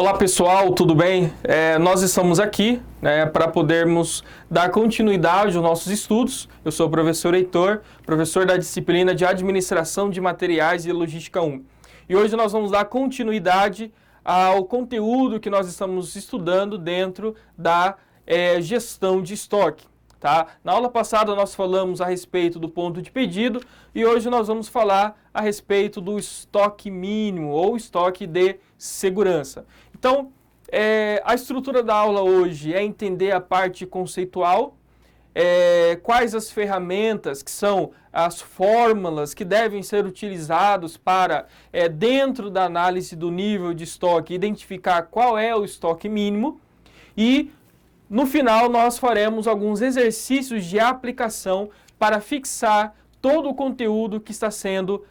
Olá pessoal, tudo bem? Nós estamos aqui para podermos dar continuidade aos nossos estudos. Eu sou o professor Heitor, professor da disciplina de Administração de Materiais e Logística 1. E hoje nós vamos dar continuidade ao conteúdo que nós estamos estudando dentro da gestão de estoque. Tá? Na aula passada nós falamos a respeito do ponto de pedido e hoje nós vamos falar a respeito do estoque mínimo ou estoque de segurança. Então, a estrutura da aula hoje é entender a parte conceitual, quais as ferramentas que são as fórmulas que devem ser utilizados para, dentro da análise do nível de estoque, identificar qual é o estoque mínimo e no final, nós faremos alguns exercícios de aplicação para fixar todo o conteúdo que está sendo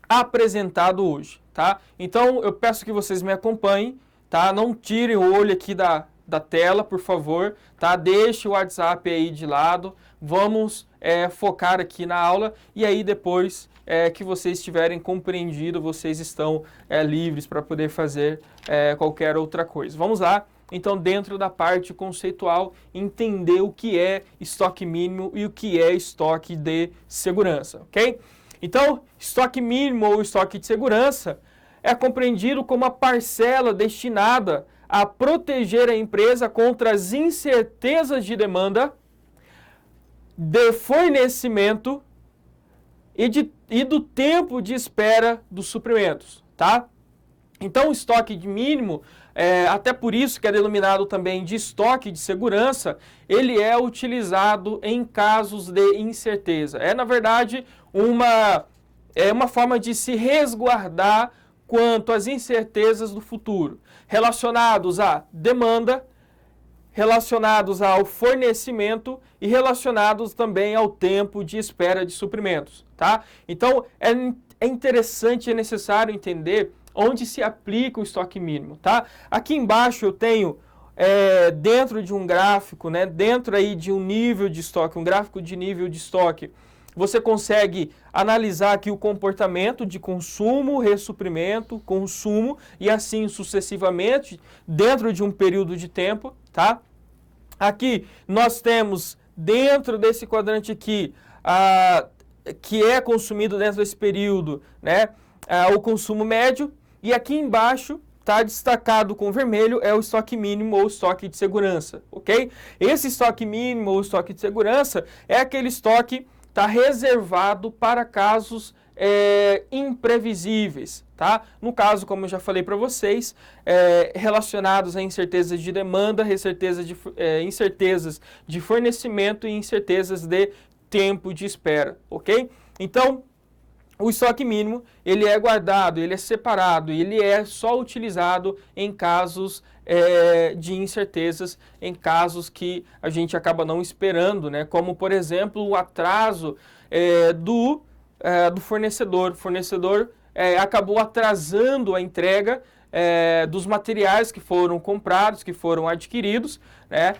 apresentado hoje, tá? Então, eu peço que vocês me acompanhem, tá? Não tirem o olho aqui da tela, por favor, tá? Deixe o WhatsApp aí de lado, vamos focar aqui na aula e aí depois que vocês tiverem compreendido, vocês estão livres para poder fazer qualquer outra coisa. Vamos lá? Então, dentro da parte conceitual, entender o que é estoque mínimo e o que é estoque de segurança, ok? Então, estoque mínimo ou estoque de segurança é compreendido como a parcela destinada a proteger a empresa contra as incertezas de demanda, de fornecimento e do tempo de espera dos suprimentos, tá? Então, o estoque de mínimo, até por isso que é denominado também de estoque de segurança, ele é utilizado em casos de incerteza. Na verdade, uma forma de se resguardar quanto às incertezas do futuro, relacionados à demanda, relacionados ao fornecimento e relacionados também ao tempo de espera de suprimentos, tá? Então, é interessante e necessário entender onde se aplica o estoque mínimo, tá? Aqui embaixo eu tenho, dentro de um gráfico, né, dentro aí de um nível de estoque, um gráfico de nível de estoque, você consegue analisar aqui o comportamento de consumo, ressuprimento, consumo e assim sucessivamente dentro de um período de tempo, tá? Aqui nós temos dentro desse quadrante aqui, que é consumido dentro desse período, né, o consumo médio. E aqui embaixo está destacado com vermelho é o estoque mínimo ou estoque de segurança, ok? Esse estoque mínimo ou estoque de segurança é aquele estoque que está reservado para casos imprevisíveis, tá? No caso, como eu já falei para vocês, relacionados a incertezas de demanda, incertezas de fornecimento e incertezas de tempo de espera, ok? Então, o estoque mínimo, ele é guardado, ele é separado, ele é só utilizado em casos de incertezas, em casos que a gente acaba não esperando, né? Como, por exemplo, o atraso do fornecedor. O fornecedor acabou atrasando a entrega dos materiais que foram comprados, que foram adquiridos, né?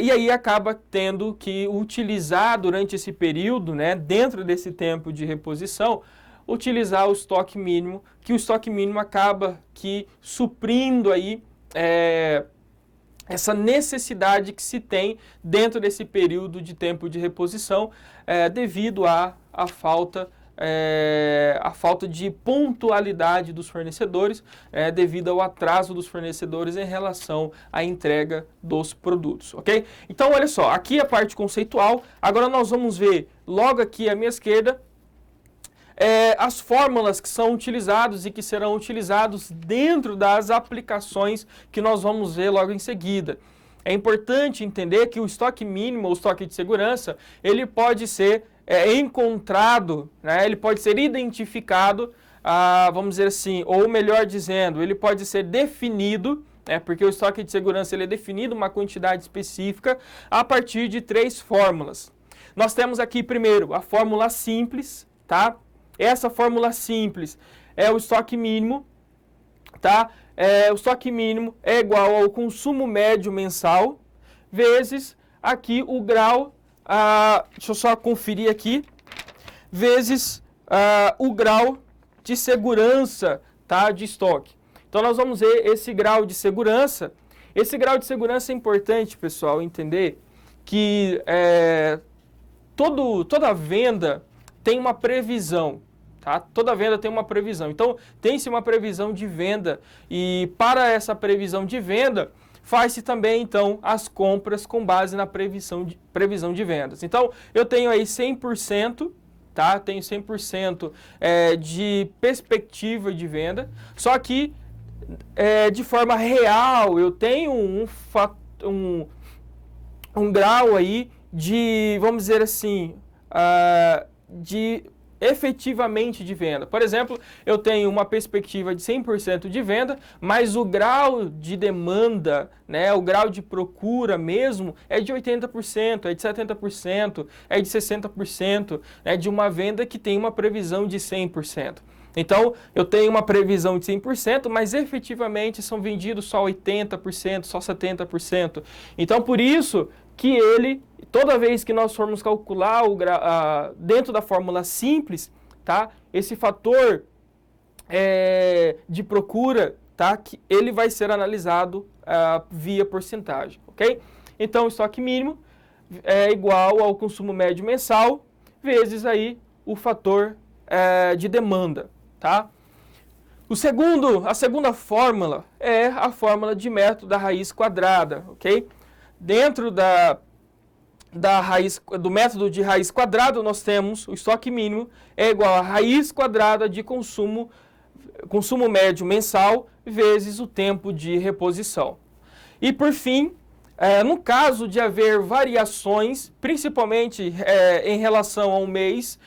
E aí acaba tendo que utilizar durante esse período, né, dentro desse tempo de reposição, utilizar o estoque mínimo, que o estoque mínimo acaba que suprindo aí essa necessidade que se tem dentro desse período de tempo de reposição devido à falta de pontualidade dos fornecedores, devido ao atraso dos fornecedores em relação à entrega dos produtos, ok? Então, olha só, aqui a parte conceitual, agora nós vamos ver logo aqui à minha esquerda, as fórmulas que são utilizadas e que serão utilizados dentro das aplicações que nós vamos ver logo em seguida. É importante entender que o estoque mínimo ou estoque de segurança, ele pode ser encontrado, né? Ele pode ser identificado, vamos dizer assim, ou melhor dizendo, ele pode ser definido, porque o estoque de segurança ele é definido uma quantidade específica a partir de 3 fórmulas. Nós temos aqui primeiro a fórmula simples, tá? Essa fórmula simples é o estoque mínimo, tá? O estoque mínimo é igual ao consumo médio mensal vezes aqui o grau. Deixa eu só conferir aqui, vezes o grau de segurança, tá, de estoque. Então nós vamos ver esse grau de segurança. Esse grau de segurança é importante, pessoal, entender que toda venda tem uma previsão, tá? Toda venda tem uma previsão. Então, tem-se uma previsão de venda e para essa previsão de venda, faz-se também, então, as compras com base na previsão de vendas. Então, eu tenho aí 100%, tá? Tenho 100% de perspectiva de venda, só que de forma real, eu tenho um grau aí de, vamos dizer assim, de efetivamente de venda. Por exemplo, eu tenho uma perspectiva de 100% de venda, mas o grau de demanda, né, o grau de procura mesmo é de 80%, é de 70%, é de 60%, né, de uma venda que tem uma previsão de 100%. Então, eu tenho uma previsão de 100%, mas efetivamente são vendidos só 80%, só 70%. Então, por isso que ele, toda vez que nós formos calcular dentro da fórmula simples, tá? Esse fator de procura, tá? Que ele vai ser analisado via porcentagem, ok? Então, o estoque mínimo é igual ao consumo médio mensal vezes aí o fator de demanda, tá? A segunda fórmula é a fórmula de método da raiz quadrada, ok? Dentro do método de raiz quadrada, nós temos o estoque mínimo é igual a raiz quadrada de consumo médio mensal vezes o tempo de reposição. E por fim, no caso de haver variações, principalmente em relação a um mês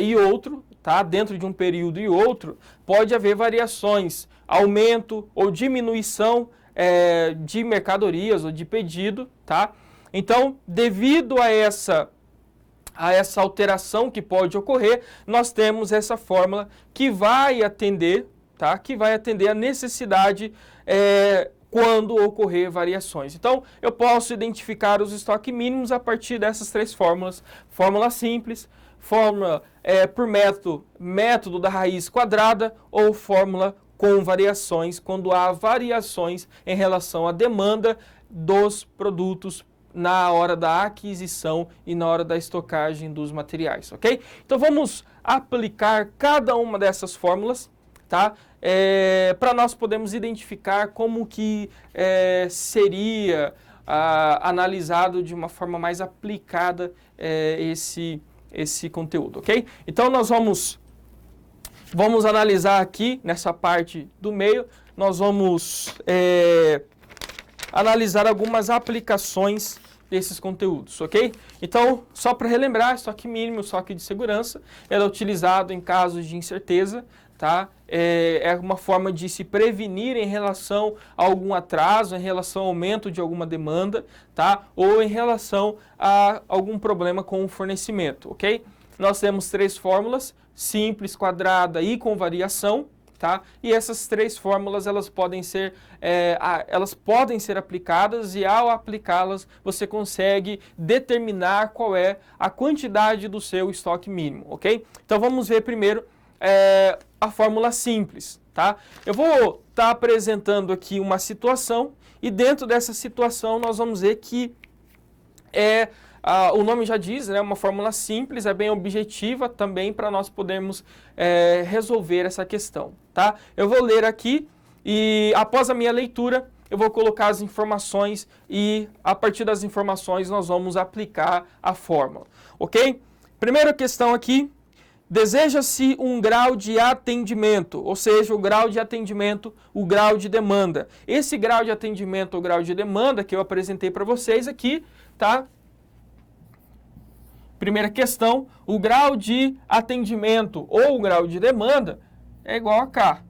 e outro, tá? Dentro de um período e outro, pode haver variações, aumento ou diminuição de mercadorias ou de pedido, tá? Então, devido a essa alteração que pode ocorrer, nós temos essa fórmula que vai atender, tá? Que vai atender a necessidade quando ocorrer variações. Então, eu posso identificar os estoques mínimos a partir dessas três fórmulas. Fórmula simples, fórmula por método da raiz quadrada ou fórmula com variações, quando há variações em relação à demanda dos produtos na hora da aquisição e na hora da estocagem dos materiais, ok? Então vamos aplicar cada uma dessas fórmulas, tá? Para nós podermos identificar como que seria analisado de uma forma mais aplicada esse conteúdo, ok? Então nós vamos analisar aqui, nessa parte do meio, nós vamos analisar algumas aplicações desses conteúdos, ok? Então, só para relembrar, estoque mínimo, estoque de segurança, ele é utilizado em casos de incerteza, tá? É uma forma de se prevenir em relação a algum atraso, em relação ao aumento de alguma demanda, tá? Ou em relação a algum problema com o fornecimento, ok? Nós temos três fórmulas, simples, quadrada e com variação, tá? E essas três fórmulas elas podem ser aplicadas e ao aplicá-las você consegue determinar qual é a quantidade do seu estoque mínimo, ok? Então vamos ver primeiro a fórmula simples, tá? Eu vou estar apresentando aqui uma situação e dentro dessa situação nós vamos ver que o nome já diz, né, uma fórmula simples, é bem objetiva também para nós podermos resolver essa questão, tá? Eu vou ler aqui e após a minha leitura eu vou colocar as informações e a partir das informações nós vamos aplicar a fórmula, ok? Primeira questão aqui, deseja-se um grau de atendimento, ou seja, o grau de atendimento, o grau de demanda. Esse grau de atendimento, o grau de demanda que eu apresentei para vocês aqui, tá? Primeira questão, o grau de atendimento ou o grau de demanda é igual a K,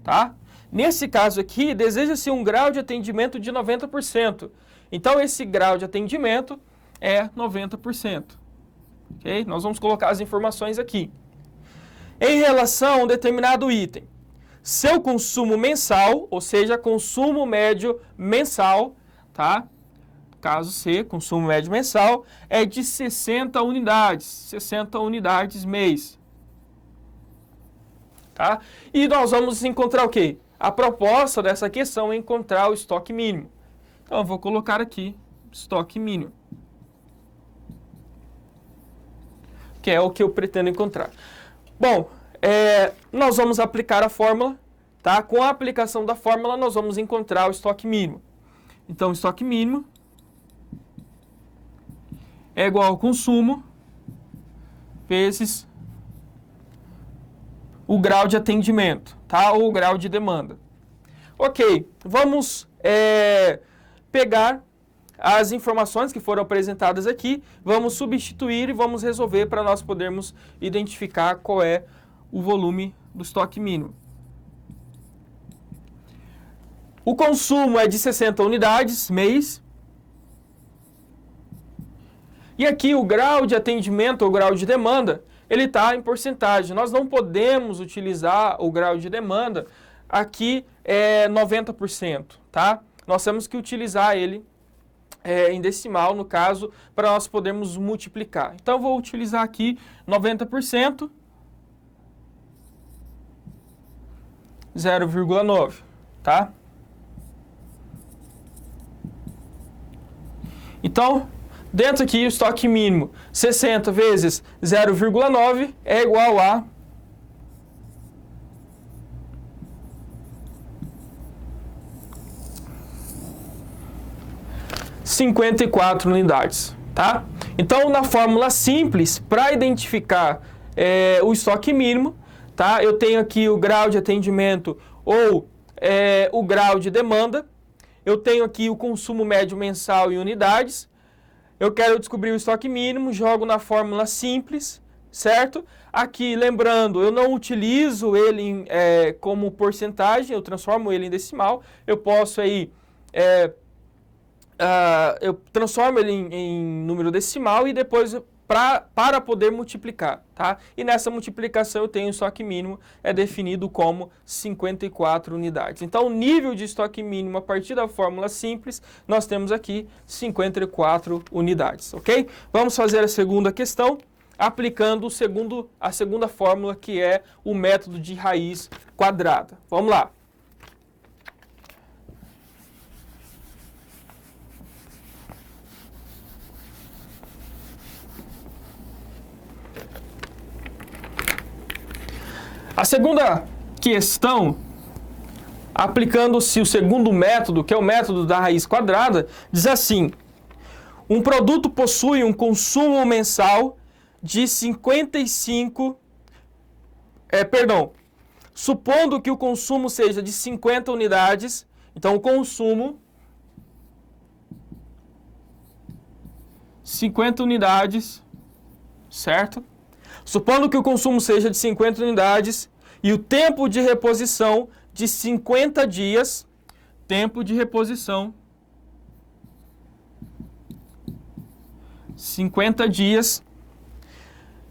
tá? Nesse caso aqui, deseja-se um grau de atendimento de 90%. Então, esse grau de atendimento é 90%. Ok? Nós vamos colocar as informações aqui. Em relação a um determinado item, seu consumo mensal, ou seja, consumo médio mensal, tá? Caso C, consumo médio mensal, é de 60 unidades mês. Tá? E nós vamos encontrar o quê? a proposta dessa questão é encontrar o estoque mínimo. Então, eu vou colocar aqui estoque mínimo, que é o que eu pretendo encontrar. Bom, nós vamos aplicar a fórmula, tá? Com a aplicação da fórmula, nós vamos encontrar o estoque mínimo. Então, o estoque mínimo é igual ao consumo vezes o grau de atendimento, tá? Ou o grau de demanda. Ok, vamos pegar as informações que foram apresentadas aqui, vamos substituir e vamos resolver para nós podermos identificar qual é o volume do estoque mínimo. O consumo é de 60 unidades mês. E aqui o grau de atendimento ou grau de demanda, ele está em porcentagem. Nós não podemos utilizar o grau de demanda, aqui é 90%, tá? Nós temos que utilizar ele em decimal, no caso, para nós podermos multiplicar. Então, eu vou utilizar aqui 90%, 0,9, tá? Então, dentro aqui, o estoque mínimo, 60 vezes 0,9 é igual a 54 unidades, tá? Então, na fórmula simples, para identificar o estoque mínimo, tá? Eu tenho aqui o grau de atendimento ou o grau de demanda. Eu tenho aqui o consumo médio mensal em unidades. Eu quero descobrir o estoque mínimo, jogo na fórmula simples, certo? Aqui, lembrando, eu não utilizo ele como porcentagem, eu transformo ele em decimal. Eu posso aí... eu transformo ele em número decimal e depois para poder multiplicar, tá? E nessa multiplicação eu tenho o estoque mínimo, é definido como 54 unidades. Então, o nível de estoque mínimo a partir da fórmula simples, nós temos aqui 54 unidades, ok? Vamos fazer a segunda questão, aplicando a segunda fórmula, que é o método de raiz quadrada. Vamos lá. A segunda questão, aplicando-se o segundo método, que é o método da raiz quadrada, diz assim: um produto possui um consumo mensal de 55... supondo que o consumo seja de 50 unidades, então o consumo 50 unidades, certo? Supondo que o consumo seja de 50 unidades e o tempo de reposição de 50 dias, tempo de reposição 50 dias,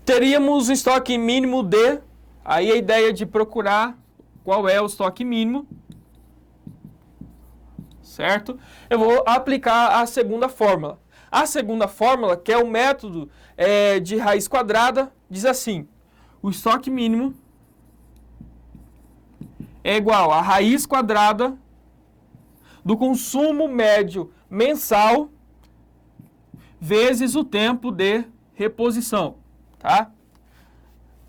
teríamos um estoque mínimo de, aí a ideia de procurar qual é o estoque mínimo, certo? Eu vou aplicar a segunda fórmula. A segunda fórmula, que é o método de raiz quadrada, diz assim: o estoque mínimo é igual a raiz quadrada do consumo médio mensal vezes o tempo de reposição, tá?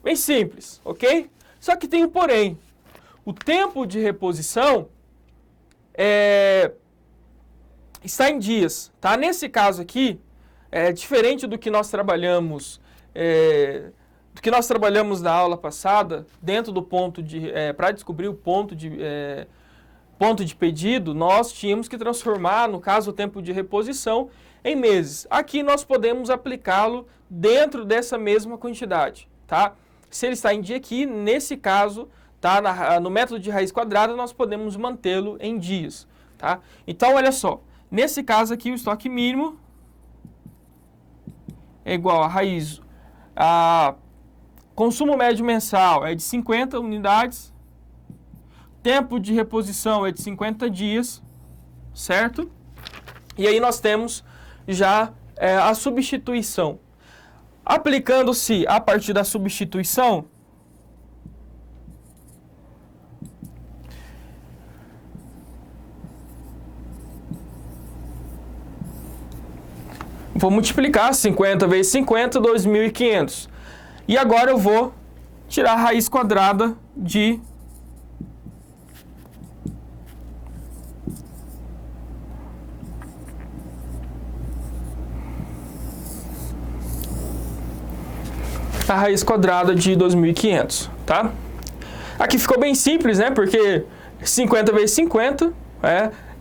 Bem simples, ok? Só que tem um porém. O tempo de reposição está em dias, tá? Nesse caso aqui, diferente do que nós trabalhamos na aula passada, dentro do ponto de... para descobrir o ponto de pedido, nós tínhamos que transformar, no caso, o tempo de reposição em meses. Aqui nós podemos aplicá-lo dentro dessa mesma quantidade, tá? Se ele está em dia aqui, nesse caso, tá? No método de raiz quadrada, nós podemos mantê-lo em dias, tá? Então, olha só. Nesse caso aqui, o estoque mínimo é igual a raiz... consumo médio mensal é de 50 unidades, tempo de reposição é de 50 dias, certo? E aí nós temos já a substituição. Aplicando-se a partir da substituição, vou multiplicar 50 vezes 50, 2.500. E agora eu vou tirar a raiz quadrada de a raiz quadrada de 2.500, tá? Aqui ficou bem simples, né? Porque 50 vezes 50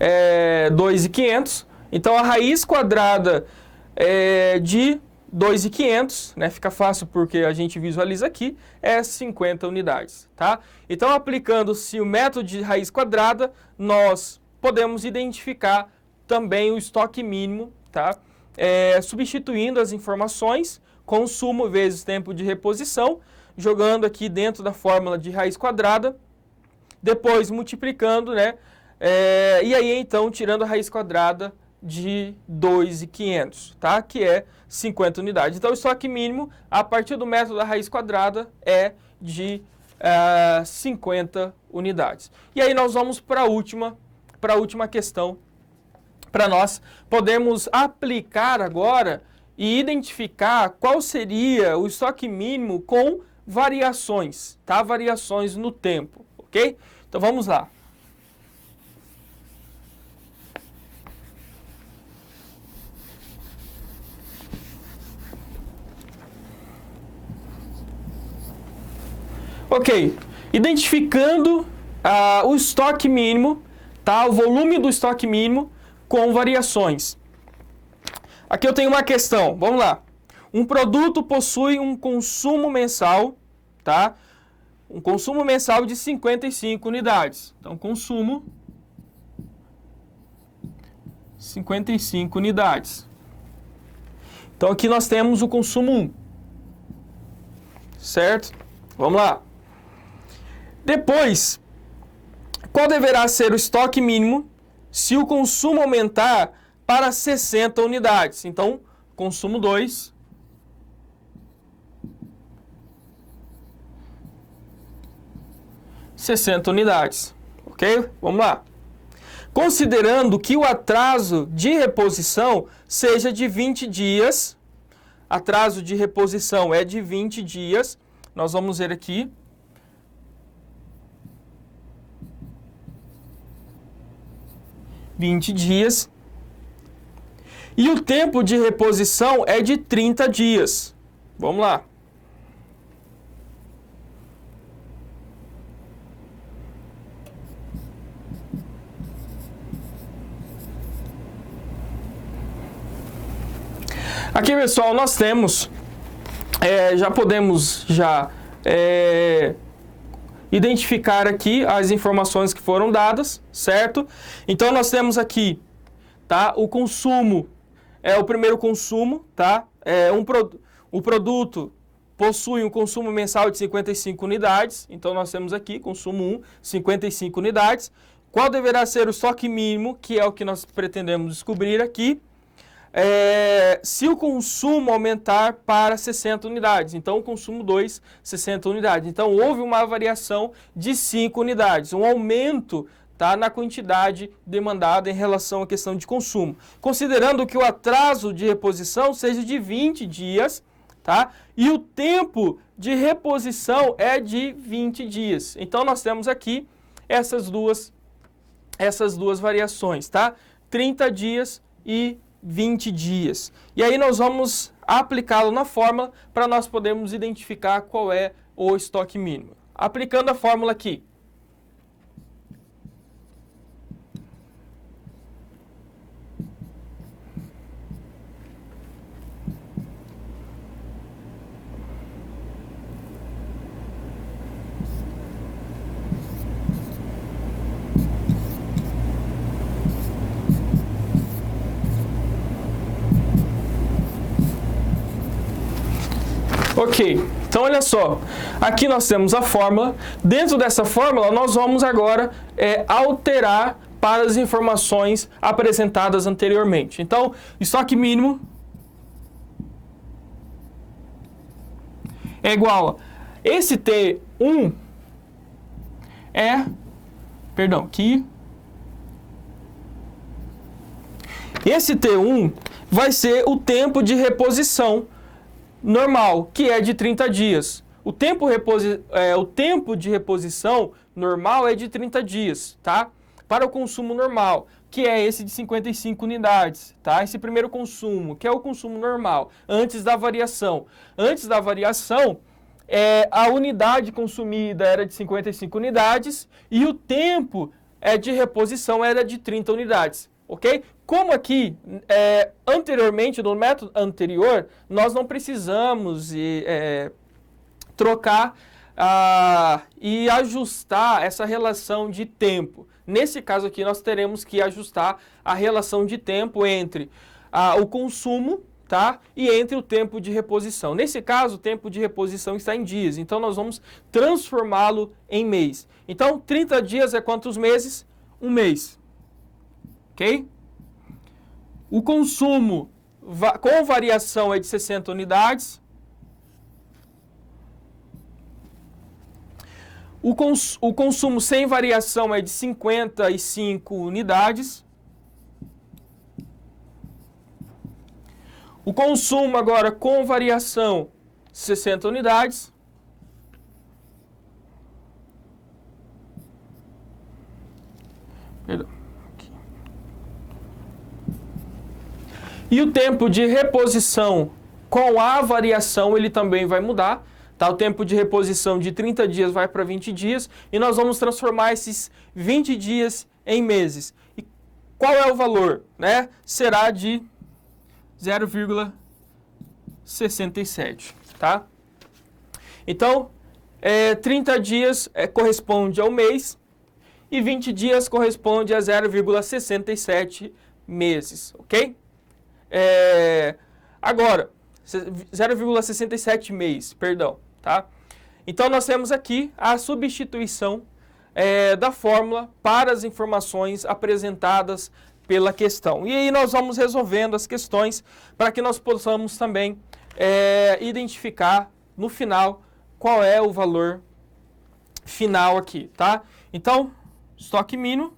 é 2.500. Então, a raiz quadrada de 2.500, né? Fica fácil porque a gente visualiza aqui, é 50 unidades, tá? Então, aplicando-se o método de raiz quadrada, nós podemos identificar também o estoque mínimo, tá? Substituindo as informações, consumo vezes tempo de reposição, jogando aqui dentro da fórmula de raiz quadrada, depois multiplicando, né? E aí, então, tirando a raiz quadrada de 2.500, tá? Que é 50 unidades. Então, o estoque mínimo, a partir do método da raiz quadrada, é de 50 unidades. E aí, nós vamos para a última questão, para nós podermos aplicar agora e identificar qual seria o estoque mínimo com variações, tá? Variações no tempo, ok? Então, vamos lá. Ok, identificando o estoque mínimo, tá? O volume do estoque mínimo com variações. Aqui eu tenho uma questão, vamos lá. Um produto possui um consumo mensal, tá? Um consumo mensal de 55 unidades. Então, consumo 55 unidades. Então, aqui nós temos o consumo 1. Certo? Vamos lá. Depois, qual deverá ser o estoque mínimo se o consumo aumentar para 60 unidades? Então, consumo 2. unidades, ok? Vamos lá. Considerando que o atraso de reposição seja de 20 dias, atraso de reposição é de 20 dias, nós vamos ver aqui. dias. E o tempo de reposição é de 30 dias. Vamos lá. Aqui, pessoal, nós temos, já podemos identificar aqui as informações que foram dadas, certo? Então, nós temos aqui, tá? O consumo é o primeiro consumo, tá? O produto possui um consumo mensal de 55 unidades, então nós temos aqui, consumo 1, 55 unidades. Qual deverá ser o estoque mínimo, que é o que nós pretendemos descobrir aqui? Se o consumo aumentar para 60 unidades, então o consumo 2, 60 unidades. Então houve uma variação de 5 unidades, um aumento, tá, na quantidade demandada em relação à questão de consumo. Considerando que o atraso de reposição seja de 20 dias, tá, e o tempo de reposição é de 20 dias. Então nós temos aqui essas duas variações, tá? 30 dias e 20 dias. E aí nós vamos aplicá-lo na fórmula para nós podermos identificar qual é o estoque mínimo. Aplicando a fórmula aqui. Ok, então olha só, aqui nós temos a fórmula. Dentro dessa fórmula nós vamos agora alterar para as informações apresentadas anteriormente. Então, estoque mínimo é igual a esse T1 aqui Esse T1 vai ser o tempo de reposição normal, que é de 30 dias. O tempo de reposição normal é de 30 dias, tá? Para o consumo normal, que é esse de 55 unidades, tá? Esse primeiro consumo, que é o consumo normal, antes da variação. Antes da variação, a unidade consumida era de 55 unidades e o tempo de reposição era de 30 unidades, ok? Como aqui, anteriormente, no método anterior, nós não precisamos trocar e ajustar essa relação de tempo. Nesse caso aqui, nós teremos que ajustar a relação de tempo entre o consumo, tá? E entre o tempo de reposição. Nesse caso, o tempo de reposição está em dias, então nós vamos transformá-lo em mês. Então, 30 dias é quantos meses? Um mês. Ok? O consumo com variação é de 60 unidades. O consumo sem variação é de 55 unidades. O consumo agora com variação, 60 unidades. Perdão. E o tempo de reposição com a variação, ele também vai mudar. Tá? O tempo de reposição de 30 dias vai para 20 dias e nós vamos transformar esses 20 dias em meses. E qual é o valor? Né? Será de 0,67. Tá? Então, 30 dias corresponde ao mês e 20 dias corresponde a 0,67 meses. Ok? Agora, 0,67 mês, perdão. Tá? Então, nós temos aqui a substituição da fórmula para as informações apresentadas pela questão. E aí nós vamos resolvendo as questões para que nós possamos também identificar no final qual é o valor final aqui. Tá? Então, estoque mínimo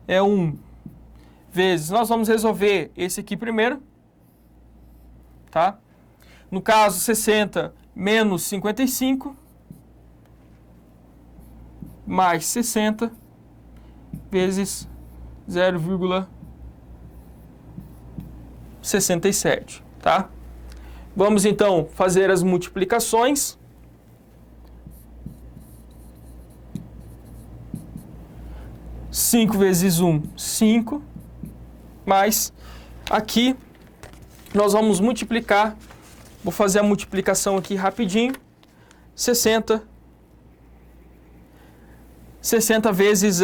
é 1 vezes, nós vamos resolver esse aqui primeiro, tá? No caso, 60 menos 55, mais 60, vezes 0,67, tá? Vamos, então, fazer as multiplicações. Cinco vezes 1, 5. Mas aqui nós vamos multiplicar, vou fazer a multiplicação aqui rapidinho, 60 vezes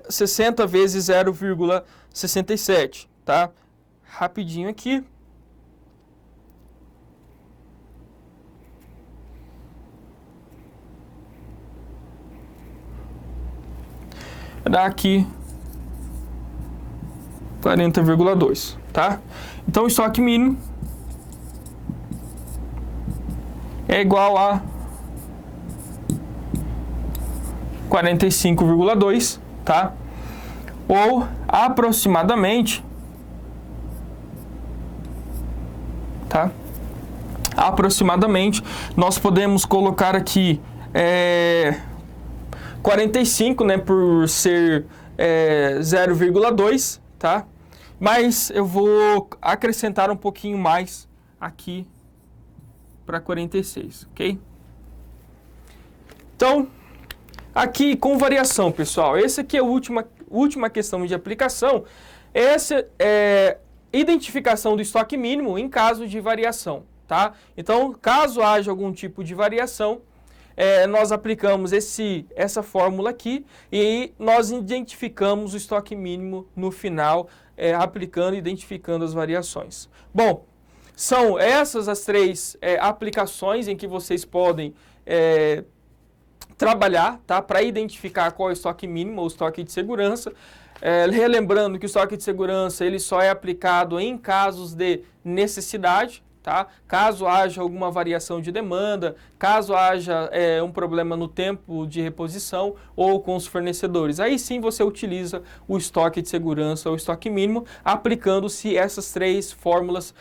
60 vezes 0,67, tá? Rapidinho aqui. Dá aqui 40,2, tá? Então, o estoque mínimo é igual a 45,2, tá? Ou aproximadamente, tá? Aproximadamente, nós podemos colocar aqui 45, né, por ser 0,2, tá? Mas eu vou acrescentar um pouquinho mais aqui para 46, ok? Então, aqui com variação, pessoal. Essa aqui é a última questão de aplicação. Essa é identificação do estoque mínimo em caso de variação, tá? Então, caso haja algum tipo de variação, nós aplicamos essa fórmula aqui e nós identificamos o estoque mínimo no final, aplicando e identificando as variações. Bom, são essas as três aplicações em que vocês podem trabalhar, tá? Para identificar qual é o estoque mínimo ou estoque de segurança. Relembrando que o estoque de segurança ele só é aplicado em casos de necessidade, tá? Caso haja alguma variação de demanda, caso haja um problema no tempo de reposição ou com os fornecedores. Aí sim você utiliza o estoque de segurança ou estoque mínimo, aplicando-se essas 3 fórmulas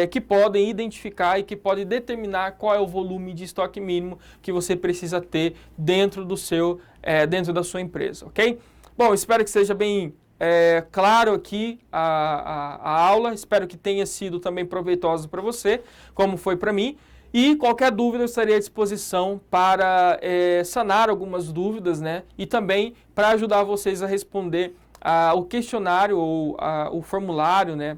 que podem identificar e que podem determinar qual é o volume de estoque mínimo que você precisa ter dentro dentro da sua empresa, ok? Bom, espero que seja bem claro aqui a aula, espero que tenha sido também proveitosa para você, como foi para mim. E qualquer dúvida eu estarei à disposição para sanar algumas dúvidas, né? E também para ajudar vocês a responder o questionário ou o formulário, né?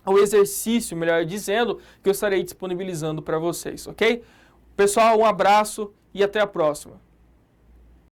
O exercício, melhor dizendo, que eu estarei disponibilizando para vocês, ok? Pessoal, um abraço e até a próxima.